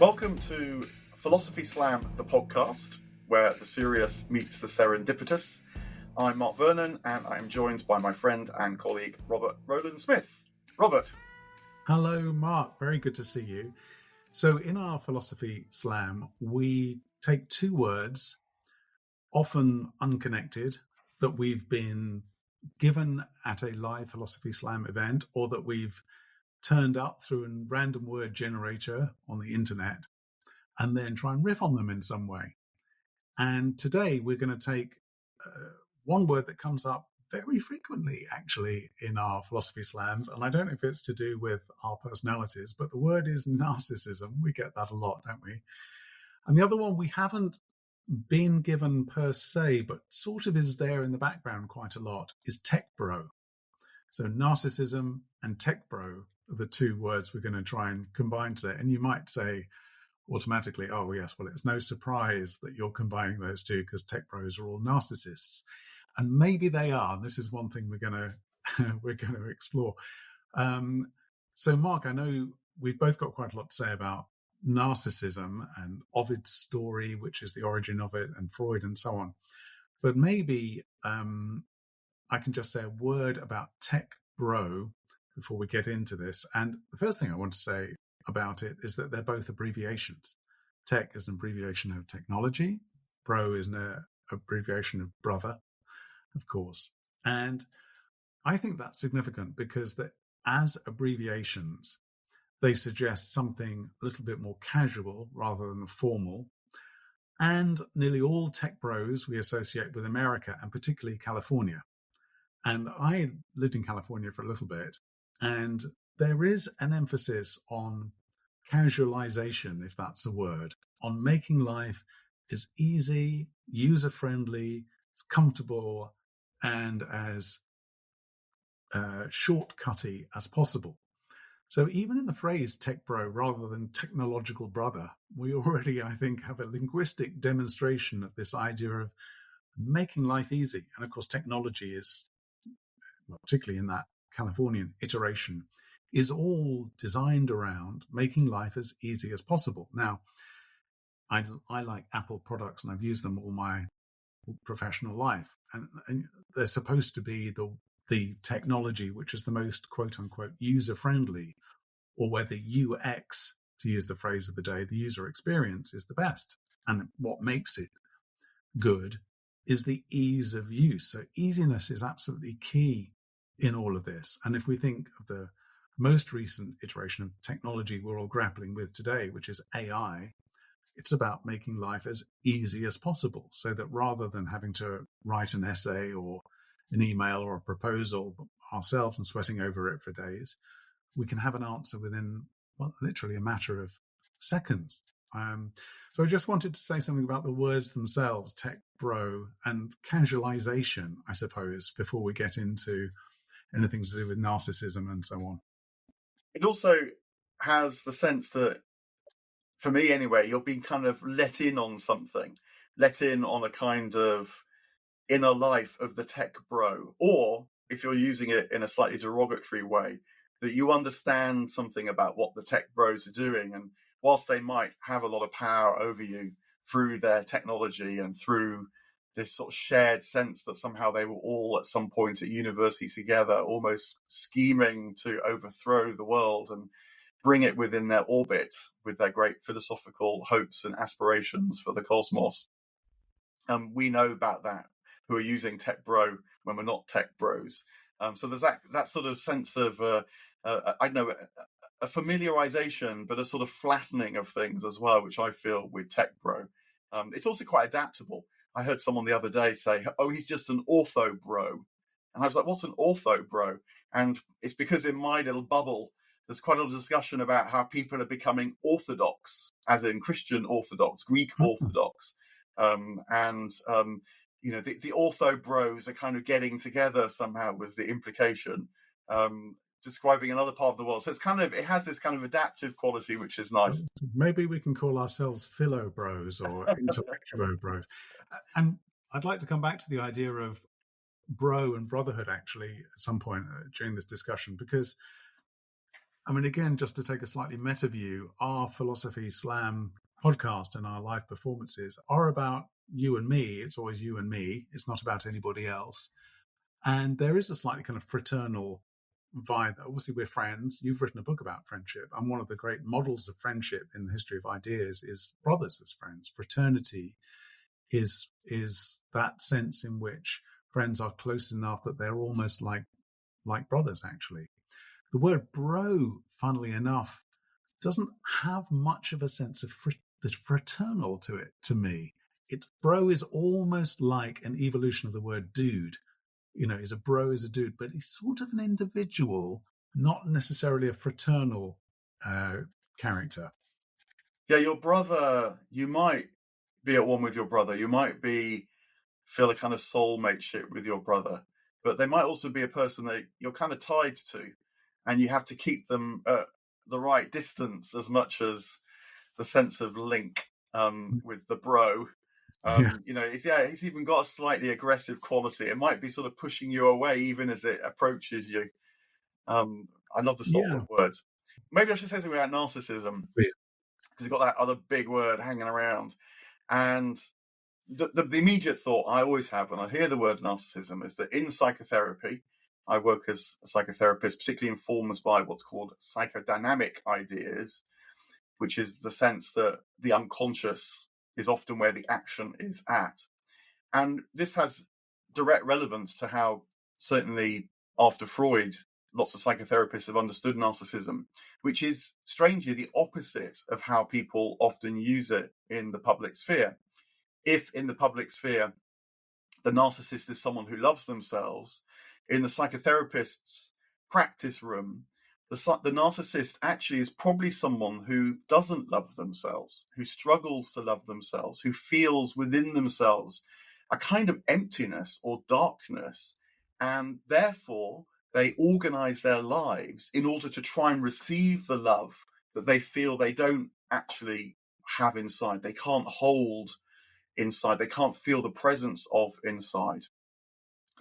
Welcome to Philosophy Slam, the podcast, where the serious meets the serendipitous. I'm Mark Vernon, and I'm joined by my friend and colleague, Robert Rowland Smith. Robert. Hello, Mark. Very good to see you. So in our Philosophy Slam, we take two words, often unconnected, that we've been given at a live Philosophy Slam event or that we've turned up through a random word generator on the internet, and then try and riff on them in some way. And today we're going to take one word that comes up very frequently, actually, in our Philosophy Slams. And I don't know if it's to do with our personalities, but the word is narcissism. We get that a lot, don't we? And the other one we haven't been given per se, but sort of is there in the background quite a lot, is Tech Bro. So narcissism and Tech Bro are the two words we're going to try and combine today. And you might say automatically, oh yes, well, it's no surprise that you're combining those two because Tech Bros are all narcissists. And maybe they are. This is one thing we're going to explore. So Mark, I know we've both got quite a lot to say about narcissism and Ovid's story, which is the origin of it, and Freud and so on. But maybe I can just say a word about Tech Bro before we get into this. And the first thing I want to say about it is that they're both abbreviations. Tech is an abbreviation of technology. Bro is an abbreviation of brother, of course. And I think that's significant because that as abbreviations, they suggest something a little bit more casual rather than formal. And nearly all tech bros we associate with America, and particularly California. And I lived in California for a little bit, and there is an emphasis on casualization, if that's a word, on making life as easy, user-friendly, as comfortable, and as shortcutty as possible. So even in the phrase tech bro rather than technological brother, we already, I think, have a linguistic demonstration of this idea of making life easy. And of course, technology is, well, particularly in that Californian iteration, is all designed around making life as easy as possible. Now, I like Apple products and I've used them all my professional life. And they're supposed to be the technology which is the most quote unquote user friendly, or where the UX, to use the phrase of the day, the user experience is the best. And what makes it good is the ease of use. So easiness is absolutely key in all of this. And if we think of the most recent iteration of technology we're all grappling with today, which is AI, it's about making life as easy as possible so that rather than having to write an essay or an email or a proposal ourselves and sweating over it for days, we can have an answer within, well, literally a matter of seconds. So I just wanted to say something about the words themselves, tech bro and casualization, I suppose, before we get into anything to do with narcissism and so on. It also has the sense that, for me anyway, you're being kind of let in on something, let in on a kind of inner life of the tech bro, or if you're using it in a slightly derogatory way, that you understand something about what the tech bros are doing. And whilst they might have a lot of power over you through their technology and through this sort of shared sense that somehow they were all at some point at university together, almost scheming to overthrow the world and bring it within their orbit with their great philosophical hopes and aspirations for the cosmos. We know about that, who are using tech bro when we're not tech bros. So there's that sort of sense of, I know, a familiarization, but a sort of flattening of things as well, which I feel with tech bro. It's also quite adaptable. I heard someone the other day say, oh, he's just an ortho bro. And I was like, what's an ortho bro? And it's because in my little bubble, there's quite a lot of discussion about how people are becoming orthodox, as in Christian Orthodox, Greek Orthodox. You know, the ortho bros are kind of getting together somehow was the implication, describing another part of the world. So it has this kind of adaptive quality, which is nice. Maybe we can call ourselves philo bros or intellectual bros. And I'd like to come back to the idea of bro and brotherhood actually at some point during this discussion, because I mean, again, just to take a slightly meta view, our Philosophy Slam podcast and our live performances are about you and me. It's always you and me. It's not about anybody else. And there is a slightly kind of fraternal vibe. Obviously, we're friends. You've written a book about friendship. And one of the great models of friendship in the history of ideas is brothers as friends. Fraternity is that sense in which friends are close enough that they're almost like brothers, actually. The word bro, funnily enough, doesn't have much of a sense of fraternal to it, to me. Bro is almost like an evolution of the word dude. Is a bro is a dude, but he's sort of an individual, not necessarily a fraternal character. Yeah, your brother, you might be at one with your brother. You might feel a kind of soulmate ship with your brother, but they might also be a person that you're kind of tied to, and you have to keep them at the right distance as much as the sense of link with the bro. Yeah. It's even got a slightly aggressive quality. It might be sort of pushing you away even as it approaches you. I love the sort of words. Maybe I should say something about narcissism, Please. because you've got that other big word hanging around. And the immediate thought I always have when I hear the word narcissism is that in psychotherapy, I work as a psychotherapist, particularly informed by what's called psychodynamic ideas, which is the sense that the unconscious is often where the action is at. And this has direct relevance to how, certainly after Freud, lots of psychotherapists have understood narcissism, which is strangely the opposite of how people often use it in the public sphere. If in the public sphere, the narcissist is someone who loves themselves, in the psychotherapist's practice room, the narcissist actually is probably someone who doesn't love themselves, who struggles to love themselves, who feels within themselves a kind of emptiness or darkness, and therefore they organize their lives in order to try and receive the love that they feel they don't actually have inside. They can't hold inside. They can't feel the presence of inside.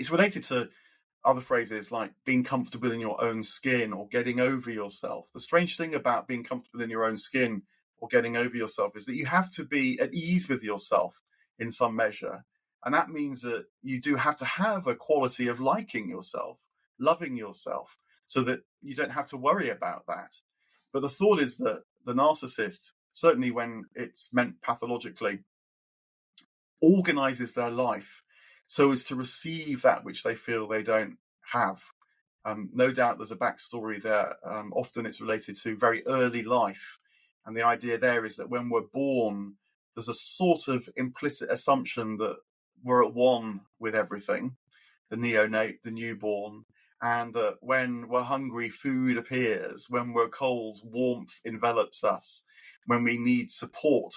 It's related to other phrases like being comfortable in your own skin or getting over yourself. The strange thing about being comfortable in your own skin or getting over yourself is that you have to be at ease with yourself in some measure. And that means that you do have to have a quality of liking yourself, loving yourself, so that you don't have to worry about that. But the thought is that the narcissist, certainly when it's meant pathologically, organizes their life so as to receive that which they feel they don't have. No doubt there's a backstory there. Often it's related to very early life. And the idea there is that when we're born, there's a sort of implicit assumption that we're at one with everything, the neonate, the newborn, and that when we're hungry, food appears. When we're cold, warmth envelops us. When we need support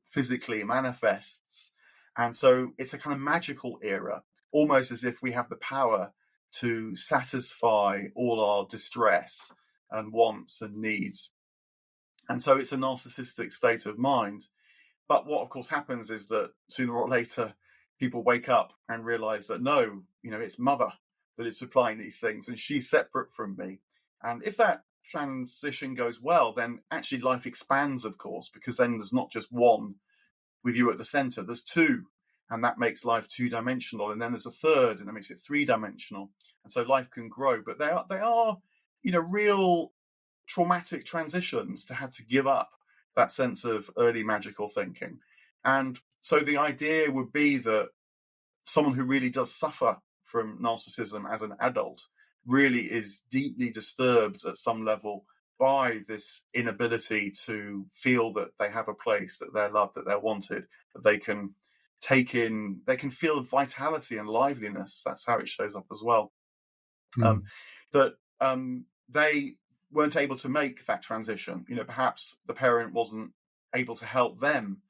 physically manifests. And so it's a kind of magical era, almost as if we have the power to satisfy all our distress and wants and needs. And so it's a narcissistic state of mind. But what, of course, happens is that sooner or later, people wake up and realize that no, it's mother that is supplying these things and she's separate from me. And if that transition goes well, then actually life expands, of course, because then there's not just one with you at the center, there's two, and that makes life two-dimensional. And then there's a third, and that makes it three-dimensional. And so life can grow. But they are real traumatic transitions to have to give up that sense of early magical thinking. And so the idea would be that someone who really does suffer from narcissism as an adult really is deeply disturbed at some level by this inability to feel that they have a place, that they're loved, that they're wanted, that they can take in, they can feel vitality and liveliness. That's how it shows up as well. That they weren't able to make that transition. Perhaps the parent wasn't able to help them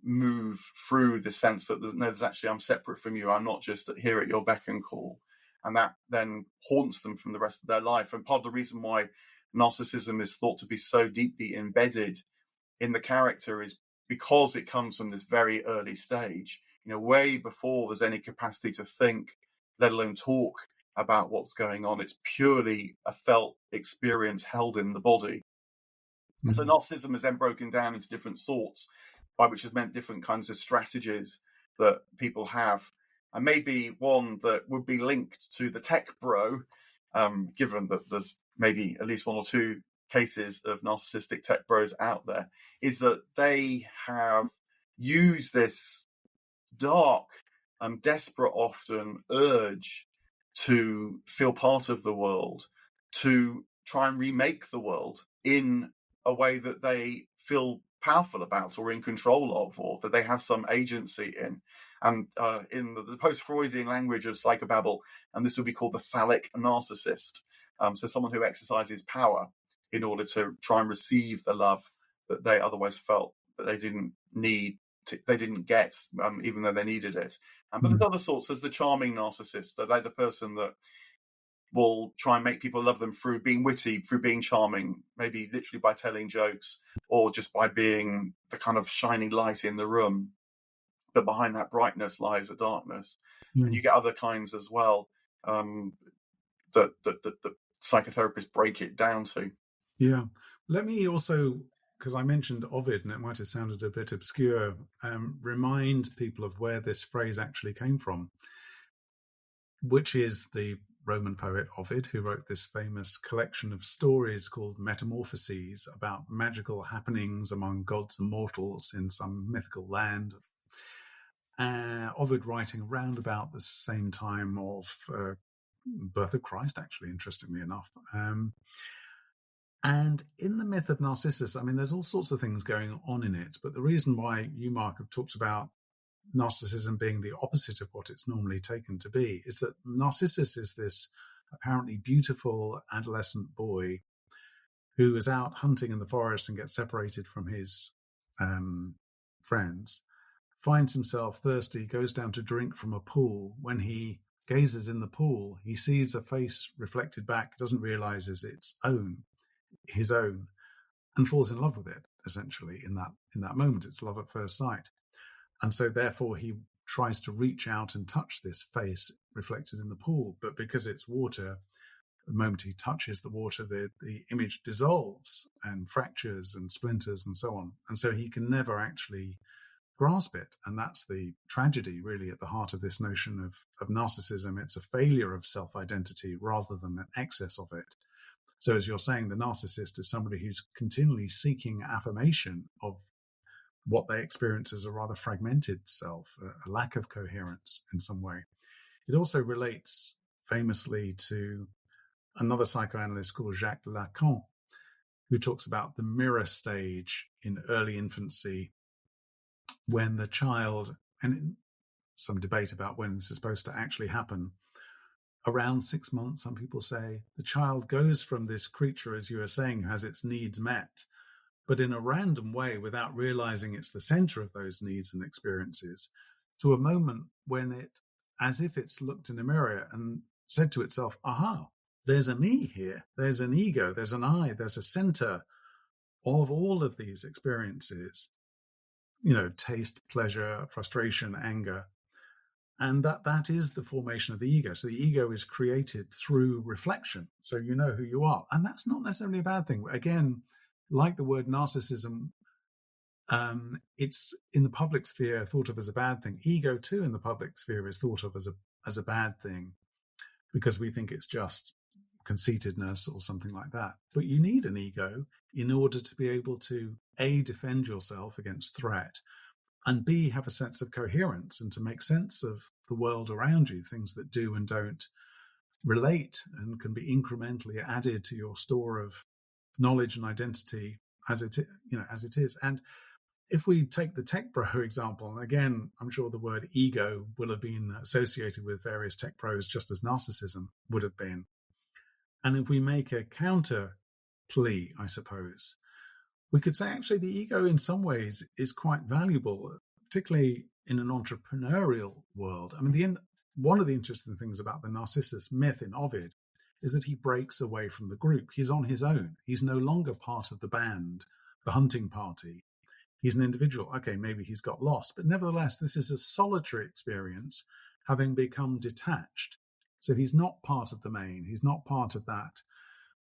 move through the sense that there's actually, I'm separate from you. I'm not just here at your beck and call. And that then haunts them from the rest of their life. And part of the reason why narcissism is thought to be so deeply embedded in the character is because it comes from this very early stage, way before there's any capacity to think, let alone talk about what's going on. It's purely a felt experience held in the body. So narcissism is then broken down into different sorts, by which is meant different kinds of strategies that people have. And maybe one that would be linked to the tech bro, given that there's maybe at least one or two cases of narcissistic tech bros out there, is that they have used this dark and desperate often urge to feel part of the world, to try and remake the world in a way that they feel powerful about or in control of, or that they have some agency in. And in the post-Freudian language of psychobabble, and this would be called the phallic narcissist. So someone who exercises power in order to try and receive the love that they otherwise felt that they didn't need, they didn't get, even though they needed it. But there's other sorts. There's the charming narcissist. They're the person that will try and make people love them through being witty, through being charming, maybe literally by telling jokes, or just by being the kind of shining light in the room. But behind that brightness lies a darkness. And you get other kinds as well that psychotherapists break it down to. Yeah. Let me also, because I mentioned Ovid, and it might have sounded a bit obscure, remind people of where this phrase actually came from, which is the Roman poet Ovid, who wrote this famous collection of stories called Metamorphoses about magical happenings among gods and mortals in some mythical land. Ovid writing around about the same time of birth of Christ, actually, interestingly enough. And in the myth of Narcissus, I mean, there's all sorts of things going on in it, but the reason why you, Mark, have talked about narcissism being the opposite of what it's normally taken to be is that Narcissus is this apparently beautiful adolescent boy who is out hunting in the forest and gets separated from his friends, finds himself thirsty, goes down to drink from a pool. When he gazes in the pool, he sees a face reflected back, doesn't realize it's his own, and falls in love with it, essentially, in that moment. It's love at first sight. And so therefore he tries to reach out and touch this face reflected in the pool. But because it's water, the moment he touches the water, the image dissolves and fractures and splinters and so on. And so he can never actually grasp it. And that's the tragedy, really, at the heart of this notion of narcissism. It's a failure of self-identity rather than an excess of it. So as you're saying, the narcissist is somebody who's continually seeking affirmation of what they experience as a rather fragmented self, a lack of coherence in some way. It also relates famously to another psychoanalyst called Jacques Lacan, who talks about the mirror stage in early infancy, when the child, and some debate about when this is supposed to actually happen, around 6 months, some people say, the child goes from this creature, as you were saying, who has its needs met, but in a random way, without realizing it's the center of those needs and experiences, to a moment when it, as if it's looked in a mirror and said to itself, aha, there's a me here, there's an ego, there's an I, there's a center of all of these experiences, taste, pleasure, frustration, anger. And that is the formation of the ego. So the ego is created through reflection. So you know who you are. And that's not necessarily a bad thing. Again, like the word narcissism, it's in the public sphere thought of as a bad thing. Ego, too, in the public sphere is thought of as a bad thing because we think it's just conceitedness or something like that. But you need an ego in order to be able to, A, defend yourself against threat, and B, have a sense of coherence and to make sense of the world around you, things that do and don't relate and can be incrementally added to your store of knowledge and identity as it is. And if we take the tech bro example, and again, I'm sure the word ego will have been associated with various tech bros just as narcissism would have been. And if we make a counter plea, I suppose, we could say actually the ego in some ways is quite valuable, particularly in an entrepreneurial world. I mean, one of the interesting things about the Narcissus myth in Ovid is that he breaks away from the group. He's on his own. He's no longer part of the band, the hunting party. He's an individual. Okay, maybe he's got lost, but nevertheless, this is a solitary experience, having become detached. So he's not part of the main, he's not part of that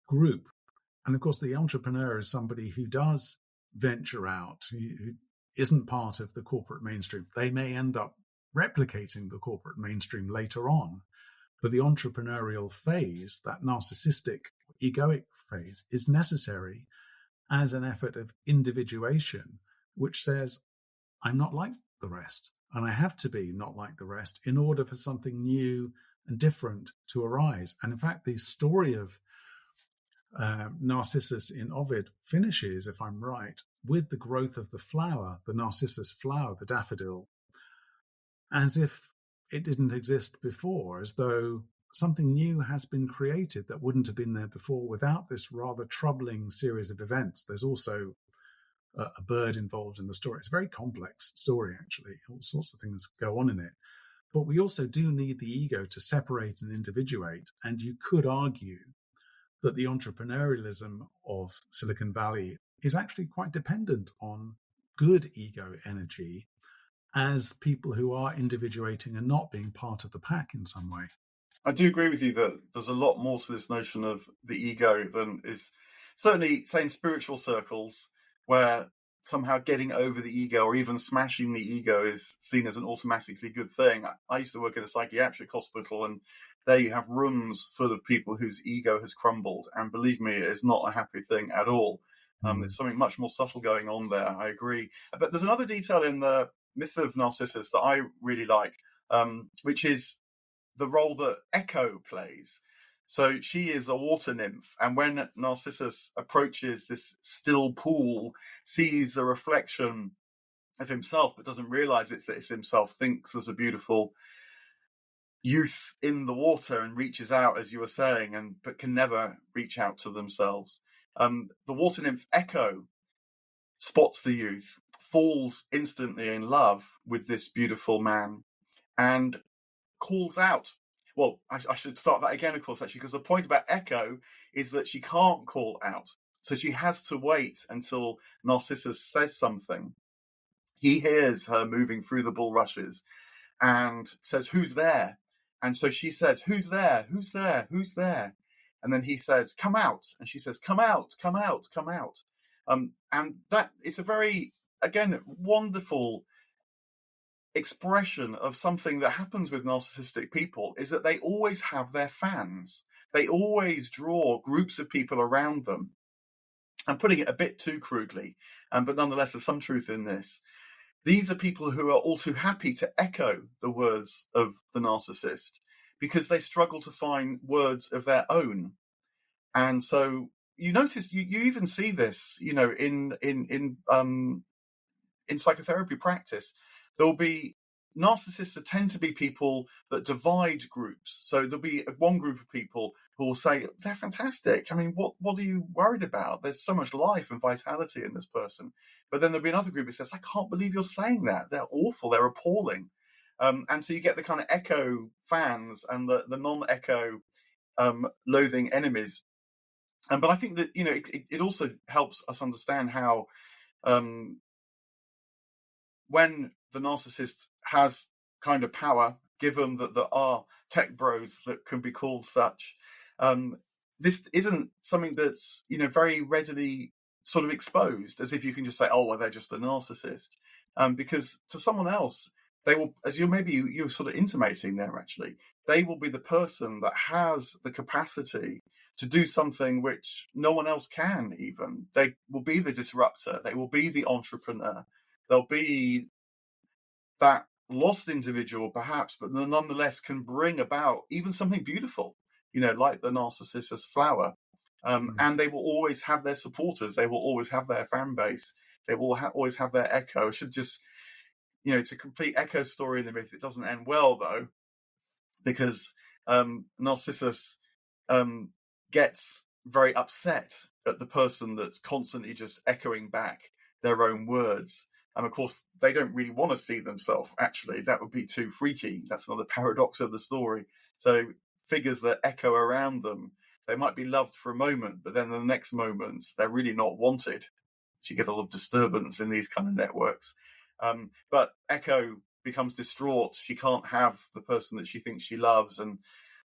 group. And of course, the entrepreneur is somebody who does venture out, who isn't part of the corporate mainstream. They may end up replicating the corporate mainstream later on, but the entrepreneurial phase, that narcissistic, egoic phase, is necessary as an effort of individuation, which says, I'm not like the rest, and I have to be not like the rest in order for something new and different to arise. And in fact, the story of Narcissus in Ovid finishes, if I'm right, with the growth of the flower, the narcissus flower, the daffodil, as if it didn't exist before, as though something new has been created that wouldn't have been there before without this rather troubling series of events. There's also a bird involved in the story. It's a very complex story, actually. All sorts of things go on in it. But we also do need the ego to separate and individuate. And you could argue that the entrepreneurialism of Silicon Valley is actually quite dependent on good ego energy as people who are individuating and not being part of the pack in some way. I do agree with you that there's a lot more to this notion of the ego than is certainly, say, in spiritual circles, where somehow getting over the ego or even smashing the ego is seen as an automatically good thing. I used to work in a psychiatric hospital, and there you have rooms full of people whose ego has crumbled. And believe me, it is not a happy thing at all. There's something much more subtle going on there, I agree. But there's another detail in the myth of Narcissus that I really like, which is the role that Echo plays. So she is a water nymph, and when Narcissus approaches this still pool, sees the reflection of himself, but doesn't realize that it's himself, thinks there's a beautiful youth in the water and reaches out, as you were saying, but can never reach out to themselves. The water nymph Echo spots the youth, falls instantly in love with this beautiful man, and calls out. Well, I should start that again, of course, actually, because the point about Echo is that she can't call out. So she has to wait until Narcissus says something. He hears her moving through the bulrushes and says, "Who's there?" And so she says, "Who's there? Who's there? Who's there?" And then he says, "Come out." And she says, "Come out, come out, come out." And that it's a very, again, wonderful expression of something that happens with narcissistic people, is that they always have their fans. They always draw groups of people around them. I'm putting it a bit too crudely, but nonetheless, there's some truth in this. These are people who are all too happy to echo the words of the narcissist because they struggle to find words of their own. And so you notice, you even see this, in psychotherapy practice. There will be narcissists that tend to be people that divide groups. So there'll be one group of people who will say, "They're fantastic. I mean, what are you worried about? There's so much life and vitality in this person." But then there'll be another group that says, "I can't believe you're saying that. They're awful. They're appalling." And so you get the kind of echo fans and the non-echo loathing enemies. But I think that, it also helps us understand how when the narcissist has kind of power, given that there are tech bros that can be called such, this isn't something that's, very readily sort of exposed, as if you can just say, "Oh, well, they're just a narcissist." Because to someone else, they will, as you're sort of intimating there, actually, they will be the person that has the capacity to do something which no one else can even. They will be the disruptor. They will be the entrepreneur. They'll be that lost individual, perhaps, but nonetheless can bring about even something beautiful, like the narcissus flower. And they will always have their supporters. They will always have their fan base. They will always have their echo. I should just, to complete Echo's story in the myth, it doesn't end well, though, because Narcissus gets very upset at the person that's constantly just echoing back their own words. And of course, they don't really want to see themselves, actually. That would be too freaky. That's another paradox of the story. So figures that echo around them, they might be loved for a moment, but then the next moment, they're really not wanted. You get a lot of disturbance in these kind of networks. But Echo becomes distraught. She can't have the person that she thinks she loves. And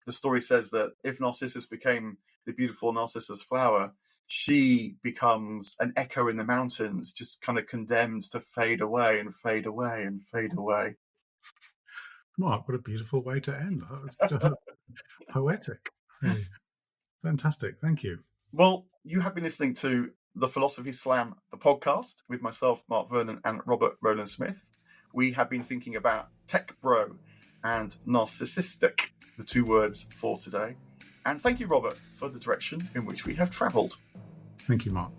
the story says that if Narcissus became the beautiful Narcissus flower, she becomes an echo in the mountains, just kind of condemned to fade away and fade away and fade away. Mark, what a beautiful way to end. That was poetic. Really. Fantastic. Thank you. Well, you have been listening to the Philosophy Slam, the podcast, with myself, Mark Vernon, and Robert Rowland Smith. We have been thinking about Tech Bro and Narcissistic, the 2 words for today. And thank you, Robert, for the direction in which we have travelled. Thank you, Mark.